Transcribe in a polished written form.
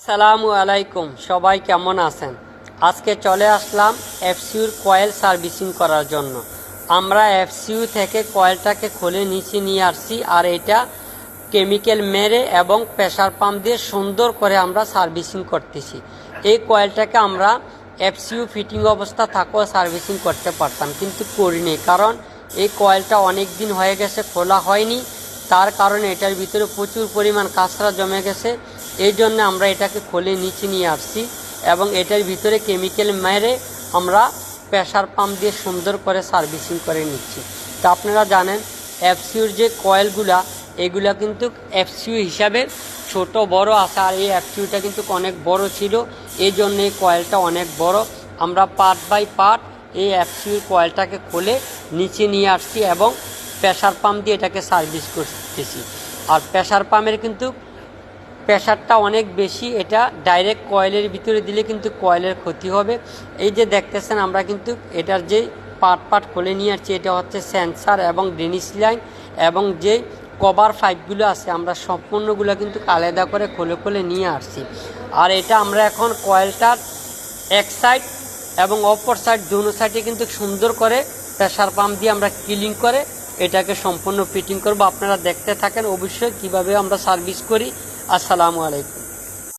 আসসালামু আলাইকুম, সবাই কেমন আছেন? আজকে চলে আসলাম এফসিউর কয়েল সার্ভিসিং করার জন্য। আমরা এফসিউ থেকে কয়েলটাকে খুলে নিচে নিয়ে আসছি, আর এটা কেমিক্যাল মেরে এবং প্রেসার পাম্প দিয়ে সুন্দর করে আমরা সার্ভিসিং করতেছি। এই কয়েলটাকে আমরা এফসিউ ফিটিং অবস্থা থাকলেও সার্ভিসিং করতে পারতাম, কিন্তু করিনি, কারণ এই কয়েলটা অনেক দিন হয়ে গেছে, খোলা হয়নি। তার কারণে এটার ভিতরে প্রচুর পরিমাণ কাঁচরা জমে গেছে। এই জন্য আমরা এটাকে খুলে নিচে নিয়ে আসছি এবং এটার ভিতরে কেমিক্যাল মেরে আমরা প্রেসার পাম্প দিয়ে সুন্দর করে সার্ভিসিং করে নিচ্ছি। তা আপনারা জানেন এফসিউর যে কয়েলগুলা, এগুলা কিন্তু এফসিউ হিসাবে ছোট বড় আছে, আর এই এফসিউটা কিন্তু অনেক বড় ছিল। এই জন্য এই কয়েলটা অনেক বড়। আমরা পার্ট বাই পার্ট এই এফসিউর কয়েলটাকে খুলে নিচে নিয়ে আসছি এবং প্রেসার পাম্প দিয়ে এটাকে সার্ভিস করতেছি। আর প্রেসার পাম্পের কিন্তু প্রেসারটা অনেক বেশি, এটা ডাইরেক্ট কয়েলের ভিতরে দিলে কিন্তু কয়েলের ক্ষতি হবে। এই যে দেখতেছেন, আমরা কিন্তু এটার যে পার্ট খুলে নিয়ে আসছি, এটা হচ্ছে সেন্সার এবং ড্রেনেজ লাইন এবং যে কভার পাইপগুলো আছে, আমরা সম্পূর্ণগুলো কিন্তু আলাদা করে খুলে নিয়ে আসছি। আর এটা আমরা এখন কয়েলটার এক সাইড এবং অপর সাইড দুনো সাইডে কিন্তু সুন্দর করে প্রেসার পাম্প দিয়ে আমরা ক্লিন করে এটাকে সম্পূর্ণ ফিটিং করব। আপনারা দেখতে থাকেন অবশ্যই কিভাবে আমরা সার্ভিস করি। আসসালামু আলাইকুম।